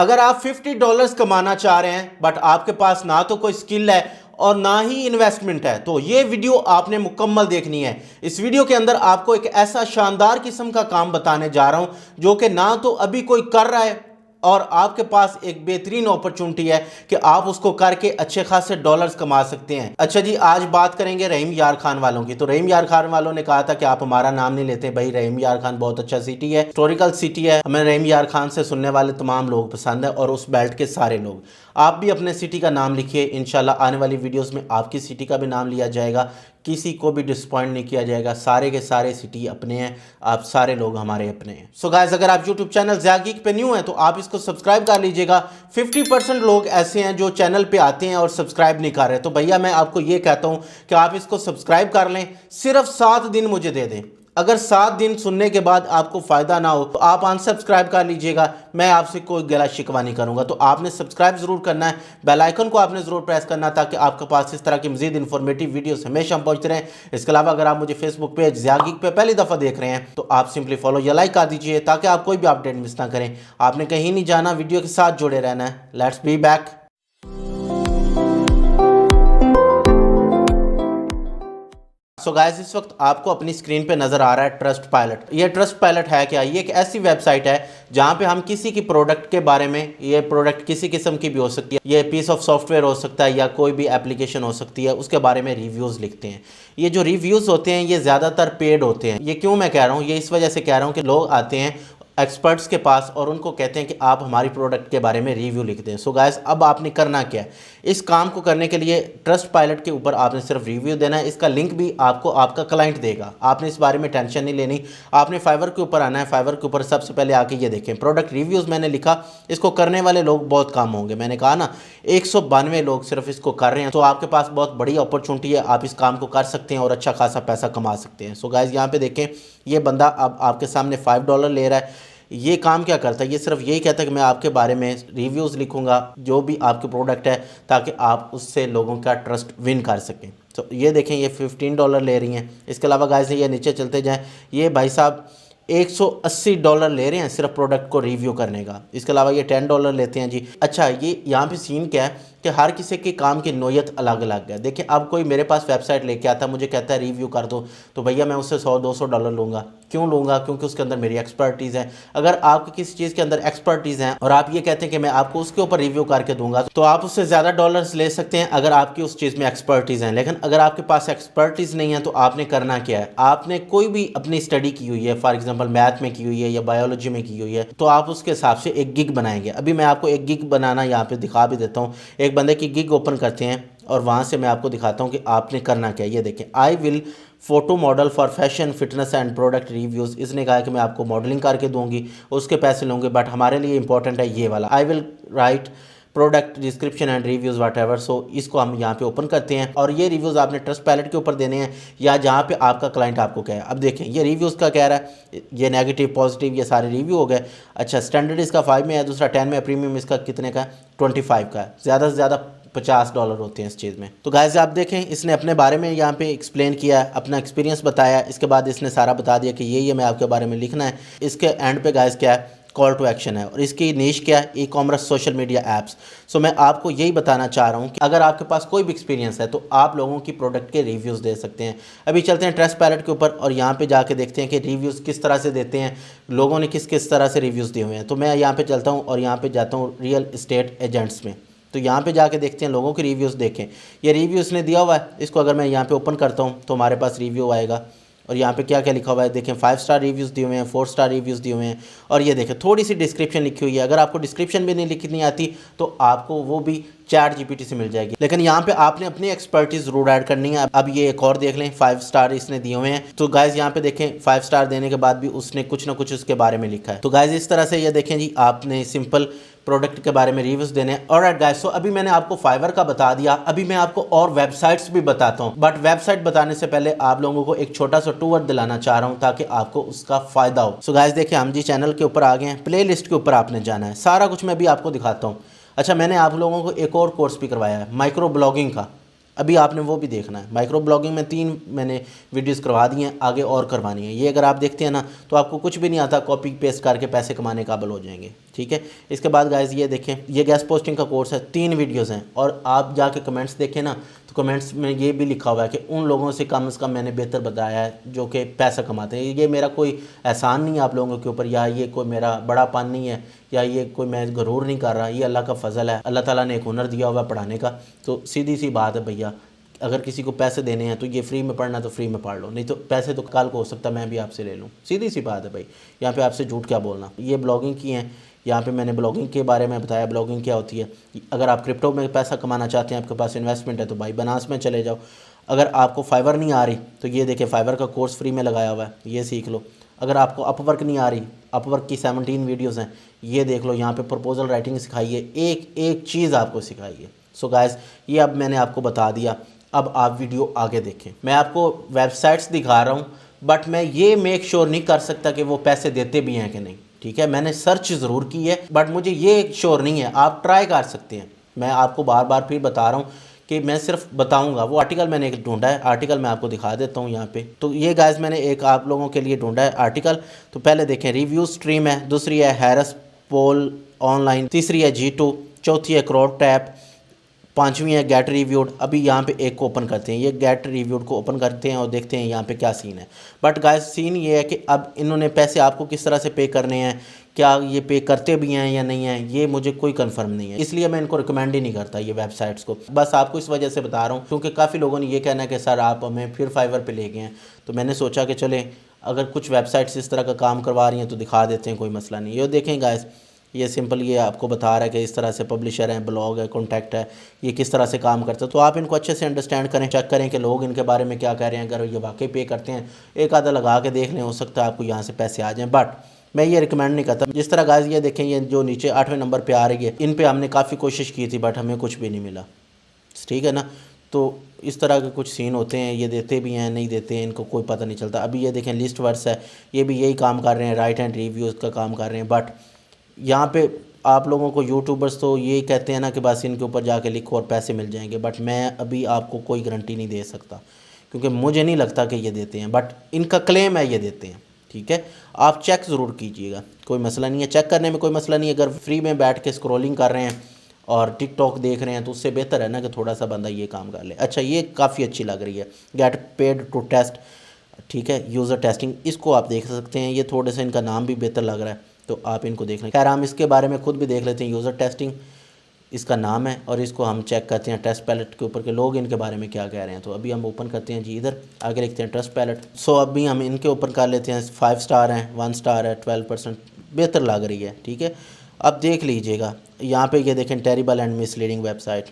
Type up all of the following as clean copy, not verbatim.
अगर आप $50 कमाना चाह रहे हैं बट आपके पास ना तो कोई स्किल है और ना ही इन्वेस्टमेंट है, तो ये वीडियो आपने मुकम्मल देखनी है। इस वीडियो के अंदर आपको एक ऐसा शानदार किस्म का काम बताने जा रहा हूं जो कि ना तो अभी कोई कर रहा है और आपके पास एक बेहतरीन अपॉर्चुनिटी है कि आप उसको करके अच्छे खासे डॉलर्स कमा सकते हैं। अच्छा जी, आज बात करेंगे रहीम यार खान वालों की। तो रहीम यार खान वालों ने कहा था कि आप हमारा नाम नहीं लेते। भाई, रहीम यार खान बहुत अच्छा सिटी है, हिस्टोरिकल सिटी है। हमें रहीम यार खान से सुनने वाले तमाम लोग पसंद है और उस बेल्ट के सारे लोग। आप भी अपने सिटी का नाम लिखिए, इंशाल्लाह आने वाली वीडियोस में आपकी सिटी का भी नाम लिया जाएगा, किसी को भी डिसपॉइंट नहीं किया जाएगा। सारे के सारे सिटी अपने हैं, आप सारे लोग हमारे अपने हैं। सो गाइस, अगर आप यूट्यूब चैनल ज़िया गीक पे न्यू हैं तो आप इसको सब्सक्राइब कर लीजिएगा। 50% लोग ऐसे हैं जो चैनल पे आते हैं और सब्सक्राइब नहीं कर रहे। तो भैया मैं आपको ये कहता हूँ कि आप इसको सब्सक्राइब कर लें, सिर्फ 7 दिन मुझे दे दें। अगर 7 दिन सुनने के बाद आपको फ़ायदा ना हो तो आप अनसब्सक्राइब कर लीजिएगा, मैं आपसे कोई गला शिकवा नहीं करूँगा। तो आपने सब्सक्राइब ज़रूर करना है, बेल आइकन को आपने ज़रूर प्रेस करना है ताकि आपके पास इस तरह की मज़ीद इन्फॉर्मेटिव वीडियोस हमेशा पहुँचते रहें। इसके अलावा अगर आप मुझे फेसबुक पेज ज़िया गीक पे पहली दफ़ा देख रहे हैं तो आप सिंपली फॉलो या लाइक कर दीजिए ताकि आप कोई भी अपडेट मिस ना करें। आपने कहीं नहीं जाना, वीडियो के साथ जुड़े रहना है। Let's be back. So guys, इस वक्त आपको अपनी स्क्रीन पे नज़र आ रहा है ट्रस्ट पायलट। ये ट्रस्ट पायलट है क्या? ये एक ऐसी वेबसाइट है जहाँ पे हम किसी की प्रोडक्ट के बारे में, ये प्रोडक्ट किसी किस्म की भी हो सकती है, ये पीस ऑफ सॉफ्टवेयर हो सकता है या कोई भी एप्लीकेशन हो सकती है, उसके बारे में रिव्यूज़ लिखते हैं। ये जो रिव्यूज़ होते हैं ये ज़्यादातर पेड होते हैं। ये क्यों मैं कह रहा हूँ? ये इस वजह से कह रहा हूँ कि लोग आते हैं एक्सपर्ट्स के पास और उनको कहते हैं कि आप हमारी प्रोडक्ट के बारे में रिव्यू लिख दें। सो गाइस, अब आपने करना क्या है? इस काम को करने के लिए ट्रस्ट पायलट के ऊपर आपने सिर्फ रिव्यू देना है। इसका लिंक भी आपको आपका क्लाइंट देगा, आपने इस बारे में टेंशन नहीं लेनी। आपने फाइवर के ऊपर आना है। फाइवर के ऊपर सबसे पहले आके ये देखें प्रोडक्ट रिव्यूज़ मैंने लिखा। इसको करने वाले लोग बहुत कम होंगे, मैंने कहा ना 192 लोग सिर्फ इसको कर रहे हैं। तो आपके पास बहुत बड़ी अपॉर्चुनिटी है, आप इस काम को कर सकते हैं और अच्छा खासा पैसा कमा सकते हैं। सो गाइस, यहाँ पे देखें ये बंदा अब आपके सामने $5 ले रहा है। ये काम क्या करता है? ये सिर्फ यही कहता है कि मैं आपके बारे में रिव्यूज़ लिखूंगा जो भी आपके प्रोडक्ट है ताकि आप उससे लोगों का ट्रस्ट विन कर सकें। तो ये देखें ये $15 ले रही हैं। इसके अलावा गाइस ये नीचे चलते जाएं, ये भाई साहब $180 ले रहे हैं सिर्फ प्रोडक्ट को रिव्यू करने का। इसके अलावा ये $10 लेते हैं जी। अच्छा, ये यहाँ पे सीन क्या है कि हर किसी के काम की नोयत अलग अलग है। देखिए, अब कोई मेरे पास वेबसाइट लेके आता मुझे कहता है रिव्यू कर दो, तो भैया मैं उससे $100-200 लूँगा। क्यों लूँगा? क्योंकि उसके अंदर मेरी एक्सपर्टीज़ है। अगर आपकी किसी चीज़ के अंदर एक्सपर्टीज़ हैं और आप ये कहते हैं कि मैं आपको उसके ऊपर रिव्यू करके दूंगा तो आप उससे ज़्यादा डॉलर्स ले सकते हैं अगर आपकी उस चीज़ में एक्सपर्टीज़ हैं। लेकिन अगर आपके पास एक्सपर्टीज़ नहीं है तो आपने करना क्या है? आपने कोई भी अपनी स्टडी की हुई है, फॉर एग्जाम्पल मैथ में की हुई है या बायोलॉजी में की हुई है, तो आप उसके हिसाब से एक गिग बनाएंगे। अभी मैं आपको एक गिग बनाना यहाँ पे दिखा भी देता हूँ। एक बंदे की गिग ओपन करते हैं और वहाँ से मैं आपको दिखाता हूँ कि आपने करना क्या है। ये देखें, I will photo model for fashion fitness and product reviews. इसने कहा कि मैं आपको मॉडलिंग करके दूंगी, उसके पैसे लूँगी, बट हमारे लिए इंपॉर्टेंट है ये वाला, I will write product description and reviews whatever. So इसको हम यहाँ पे ओपन करते हैं और ये रिव्यूज़ आपने ट्रस्ट पायलट के ऊपर देने हैं या जहाँ पे आपका क्लाइंट आपको कहे। अब देखें ये रिव्यूज़ का कह रहा है, ये नेगेटिव पॉजिटिव ये सारे रिव्यू हो गए। अच्छा, स्टैंडर्ड इसका 5 में है, दूसरा 10 में है, प्रीमियम इसका कितने का है? 25 का है। ज़्यादा से ज़्यादा $50 होते हैं इस चीज़ में। तो गाइस आप देखें, इसने अपने बारे में यहाँ पे एक्सप्लेन किया है, अपना एक्सपीरियंस बताया। इसके बाद इसने सारा बता दिया कि ये मैं आपके बारे में लिखना है। इसके एंड पे गाइस क्या है? कॉल टू एक्शन है और इसकी नीश क्या है? E commerce social media apps. So मैं आपको यही बताना चाह रहा हूँ कि अगर आपके पास कोई भी एक्सपीरियंस है तो आप लोगों की प्रोडक्ट के रिव्यूज़ दे सकते हैं। अभी चलते हैं ट्रस्ट पायलट के ऊपर और यहाँ पे जाके देखते हैं कि रिव्यूज़ किस तरह से देते हैं, लोगों ने किस किस तरह से रिव्यूज़ दिए हुए हैं। तो मैं यहाँ पर चलता हूँ और यहाँ पर जाता हूँ रियल इस्टेट एजेंट्स में। तो यहाँ पे जाके देखते हैं लोगों के रिव्यूज़। देखें ये रिव्यू इसने दिया हुआ है, इसको अगर मैं यहाँ पे ओपन करता हूँ तो हमारे पास रिव्यू आएगा और यहाँ पे क्या क्या लिखा हुआ है देखें। 5 स्टार रिव्यूज़ दिए हुए हैं, 4 स्टार रिव्यूज़ दिए हुए हैं और ये देखें थोड़ी सी डिस्क्रिप्शन लिखी हुई है। अगर आपको डिस्क्रिप्शन भी नहीं लिखनी आती तो आपको वो भी चैट जीपीटी से मिल जाएगी। लेकिन यहाँ पे आपने अपनी एक्सपर्टीज जरूर ऐड करनी है। अब ये एक और देख लें, 5 स्टार इसने दिए हुए हैं। तो गाइज यहाँ पे देखें 5 स्टार देने के बाद भी उसने कुछ ना कुछ उसके बारे में लिखा है। तो गाइज इस तरह से ये देखें जी, आपने सिंपल प्रोडक्ट के बारे में रिव्यूज देने। ऑलराइट गाइस, सो अभी मैंने आपको फाइवर का बता दिया, अभी मैं आपको और वेबसाइट्स भी बताता हूं। बट वेबसाइट बताने से पहले आप लोगों को एक छोटा सा टूर दिलाना चाह रहा हूं ताकि आपको उसका फायदा हो। सो गाइस देखिए, हम जी चैनल के ऊपर आ गए हैं, प्ले लिस्ट के ऊपर आपने जाना है, सारा कुछ मैं भी आपको दिखाता हूँ। अच्छा, मैंने आप लोगों को एक और कोर्स भी करवाया है माइक्रो ब्लॉगिंग का, अभी आपने वो भी देखना है। माइक्रो ब्लॉगिंग में 3 मैंने वीडियोस करवा दी हैं, आगे और करवानी है। ये अगर आप देखते हैं ना तो आपको कुछ भी नहीं आता, कॉपी पेस्ट करके पैसे कमाने काबिल हो जाएंगे। ठीक है। इसके बाद गाइस ये देखें, ये गेस्ट पोस्टिंग का कोर्स है, 3 वीडियोज़ हैं और आप जाके कमेंट्स देखें ना तो कमेंट्स में ये भी लिखा हुआ है कि उन लोगों से कम मैंने बेहतर बताया है जो कि पैसा कमाते हैं। ये मेरा कोई एहसान नहीं है आप लोगों के ऊपर, या ये कोई मेरा बड़ापन नहीं है, या ये कोई मैं गरूर नहीं कर रहा, ये अल्लाह का फ़ज़ल है। अल्लाह ताला ने एक हुनर दिया हुआ पढ़ाने का, तो सीधी सी बात है भैया, अगर किसी को पैसे देने हैं तो ये फ्री में पढ़ना तो फ्री में पढ़ लो, नहीं तो पैसे तो कल को हो सकता है मैं भी आपसे ले लूँ। सीधी सी बात है भाई, यहाँ पे आपसे झूठ क्या बोलना। ये ब्लॉगिंग की हैं, यहाँ पे मैंने ब्लॉगिंग के बारे में बताया ब्लॉगिंग क्या होती है। अगर आप क्रिप्टो में पैसा कमाना चाहते हैं, आपके पास इन्वेस्टमेंट है, तो भाई बनास में चले जाओ। अगर आपको फाइवर नहीं आ रही तो ये देखिए फाइवर का कोर्स फ्री में लगाया हुआ है, ये सीख लो। अगर आपको अपवर्क नहीं आ रही, अपवर्क की 17 वीडियोज़ हैं, ये देख लो। यहाँ पे प्रपोजल राइटिंग सिखाई है, एक एक चीज़ आपको सिखाई है। सो गाइस, ये अब मैंने आपको बता दिया, अब आप वीडियो आगे देखें। मैं आपको वेबसाइट्स दिखा रहा हूँ, बट मैं ये मेक श्योर नहीं कर सकता कि वो पैसे देते भी हैं कि नहीं, ठीक है। मैंने सर्च ज़रूर की है, बट मुझे ये श्योर नहीं है। आप ट्राई कर सकते हैं, मैं आपको बार बार फिर बता रहा हूँ कि मैं सिर्फ बताऊंगा। वो आर्टिकल मैंने एक ढूंढा है, आर्टिकल मैं आपको दिखा देता हूँ यहाँ पे। तो ये गाइस मैंने एक आप लोगों के लिए ढूंढा है आर्टिकल। तो पहले देखें, रिव्यू स्ट्रीम है, दूसरी है हैरिस पोल ऑनलाइन, तीसरी है G2, चौथी है क्रोड टैप, 5वीं है गेट रिव्यूड। अभी यहाँ पे एक को ओपन करते हैं, ये गेट रिव्यूड को ओपन करते हैं और देखते हैं यहाँ पे क्या सीन है। बट गाइस सीन ये है कि अब इन्होंने पैसे आपको किस तरह से पे करने हैं, क्या ये पे करते भी हैं या नहीं है, ये मुझे कोई कंफर्म नहीं है, इसलिए मैं इनको रिकमेंड ही नहीं करता ये वेबसाइट्स को। बस आपको इस वजह से बता रहा हूँ क्योंकि काफ़ी लोगों ने ये कहना है कि सर आप हमें फिर फाइवर पे ले गए हैं। तो मैंने सोचा कि चले, अगर कुछ वेबसाइट्स इस तरह का काम करवा रही हैं तो दिखा देते हैं, कोई मसला नहीं। ये देखें गाइस, ये सिंपल ये आपको बता रहा है कि इस तरह से पब्लिशर है, ब्लॉग है, कॉन्टैक्ट है, ये किस तरह से काम करता है। तो आप इनको अच्छे से अंडरस्टैंड करें, चेक करें कि लोग इनके बारे में क्या कह रहे हैं। अगर ये वाकई पे करते हैं, एक आधा लगा के देख लें, हो सकता है आपको यहाँ से पैसे आ जाएँ, बट मैं ये रिकमेंड नहीं करता। जिस तरह गाइस ये देखें, ये जो नीचे 8वें नंबर पे आ रही है, इन पे हमने काफ़ी कोशिश की थी बट हमें कुछ भी नहीं मिला, ठीक है ना। तो इस तरह के कुछ सीन होते हैं, ये देते भी हैं नहीं देते हैं, इनको कोई पता नहीं चलता। अभी ये देखें लिस्ट वर्स है, ये भी यही काम कर रहे हैं, राइट एंड रिव्यूज़ का काम कर रहे हैं। बट यहाँ पे आप लोगों को यूट्यूबर्स तो यही कहते हैं ना कि बस इनके ऊपर जाके लिखो और पैसे मिल जाएंगे, बट मैं अभी आपको कोई गारंटी नहीं दे सकता क्योंकि मुझे नहीं लगता कि ये देते हैं, बट इनका क्लेम है ये देते हैं, ठीक है। आप चेक ज़रूर कीजिएगा, कोई मसला नहीं है, चेक करने में कोई मसला नहीं है। अगर फ्री में बैठ के स्क्रॉलिंग कर रहे हैं और टिकटॉक देख रहे हैं तो उससे बेहतर है ना कि थोड़ा सा बंदा ये काम कर ले। अच्छा, ये काफ़ी अच्छी लग रही है, गेट पेड टू टेस्ट, ठीक है, यूज़र टेस्टिंग, इसको आप देख सकते हैं। ये थोड़े से इनका नाम भी बेहतर लग रहा है, तो आप इनको देख लें। खैर हम इसके बारे में खुद भी देख लेते हैं, यूज़र टेस्टिंग इसका नाम है, और इसको हम चेक करते हैं टेस्ट पैलेट के ऊपर के लोग इनके बारे में क्या कह रहे हैं। तो अभी हम ओपन करते हैं जी, इधर आगे लिखते हैं ट्रस्ट पैलेट। सो अभी हम इनके ओपन कर लेते हैं, 5 स्टार हैं, 1 स्टार है, 12% बेहतर लग रही है, ठीक है। अब देख लीजिएगा यहाँ पे, ये देखें टेरिबल एंड मिसलीडिंग वेबसाइट,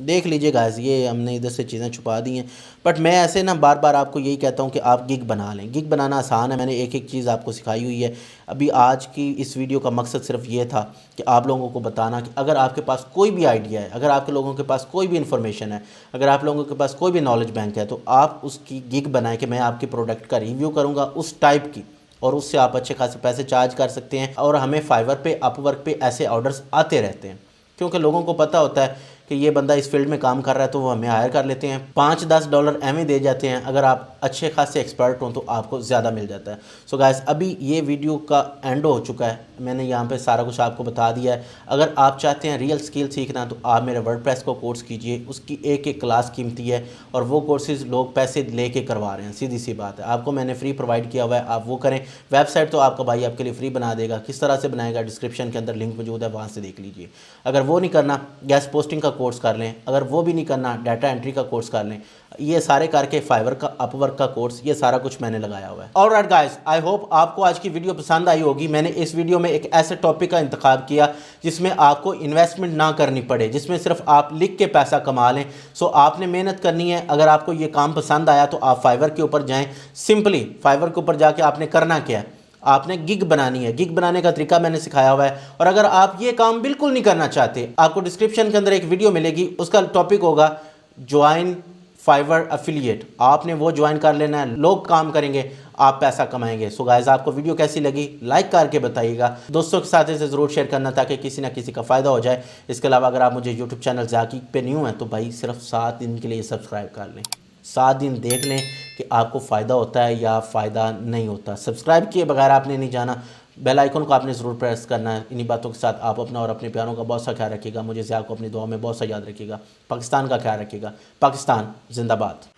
देख लीजिए गाइस, ये हमने इधर से चीज़ें छुपा दी हैं। बट मैं ऐसे ना बार बार आपको यही कहता हूँ कि आप गिग बना लें, गिग बनाना आसान है, मैंने एक एक चीज़ आपको सिखाई हुई है। अभी आज की इस वीडियो का मकसद सिर्फ ये था कि आप लोगों को बताना कि अगर आपके पास कोई भी आइडिया है, अगर आपके लोगों के पास कोई भी इन्फॉर्मेशन है, अगर आप लोगों के पास कोई भी नॉलेज बैंक है, तो आप उसकी गिग बनाएं कि मैं आपके प्रोडक्ट का रिव्यू करूँगा उस टाइप की, और उससे आप अच्छे खासे पैसे चार्ज कर सकते हैं। और हमें फाइवर पे, अपवर्क पे ऐसे ऑर्डर्स आते रहते हैं क्योंकि लोगों को पता होता है कि ये बंदा इस फील्ड में काम कर रहा है, तो वो हमें हायर कर लेते हैं, $5-10 एवं दे जाते हैं। अगर आप अच्छे खासे एक्सपर्ट हों तो आपको ज़्यादा मिल जाता है। सो गाइस, अभी ये वीडियो का एंड हो चुका है, मैंने यहाँ पे सारा कुछ आपको बता दिया है। अगर आप चाहते हैं रियल स्किल सीखना तो आप मेरे वर्डप्रेस को कोर्स कीजिए, उसकी एक एक क्लास कीमती है और वो कोर्सेज लोग पैसे लेके करवा रहे हैं, सीधी सी बात है। आपको मैंने फ्री प्रोवाइड किया हुआ है, आप वो करें। वेबसाइट तो आपका भाई आपके लिए फ्री बना देगा, किस तरह से बनाएगा डिस्क्रिप्शन के अंदर लिंक मौजूद है, वहाँ से देख लीजिए। अगर वो नहीं करना, गेस्ट पोस्टिंग का कोर्स कर लें। अगर वो भी नहीं करना, डाटा एंट्री का कोर्स कर लें। ये सारे करके फाइवर का, अपवर्क का कोर्स, ये सारा कुछ मैंने लगाया हुआ है। ऑलराइट गाइस, आई होप आपको आज की वीडियो पसंद आई होगी। मैंने इस वीडियो में एक ऐसे टॉपिक का इंतखाब किया जिसमें आपको इन्वेस्टमेंट ना करनी पड़े, जिसमें सिर्फ आप लिख के पैसा कमा लें। सो आपने मेहनत करनी है। अगर आपको ये काम पसंद आया तो आप फाइवर के ऊपर जाएँ। सिंपली फाइवर के ऊपर जाके आपने करना क्या है, आपने गिग बनानी है। गिग बनाने का तरीका मैंने सिखाया हुआ है। और अगर आप ये काम बिल्कुल नहीं करना चाहते, आपको डिस्क्रिप्शन के अंदर एक वीडियो मिलेगी, उसका टॉपिक होगा ज्वाइन फाइवर एफिलिएट। आपने वो ज्वाइन कर लेना है, लोग काम करेंगे, आप पैसा कमाएंगे। सो गाइस, आपको वीडियो कैसी लगी लाइक करके बताइएगा, दोस्तों के साथ इसे ज़रूर शेयर करना ताकि किसी ना किसी का फ़ायदा हो जाए। इसके अलावा अगर आप मुझे यूट्यूब चैनल ज़ाकीक पे न्यू हैं तो भाई सिर्फ 7 दिन के लिए सब्सक्राइब कर लें। 7 दिन देख लें कि आपको फ़ायदा होता है या फ़ायदा नहीं होता। सब्सक्राइब किए बगैर आपने नहीं जाना। बेल आइकन को आपने ज़रूर प्रेस करना है। इन्हीं बातों के साथ आप अपना और अपने प्यारों का बहुत सा ख्याल रखिएगा। मुझे ज़िया को अपनी दुआ में बहुत सा याद रखिएगा। पाकिस्तान का ख्याल रखिएगा। पाकिस्तान जिंदाबाद।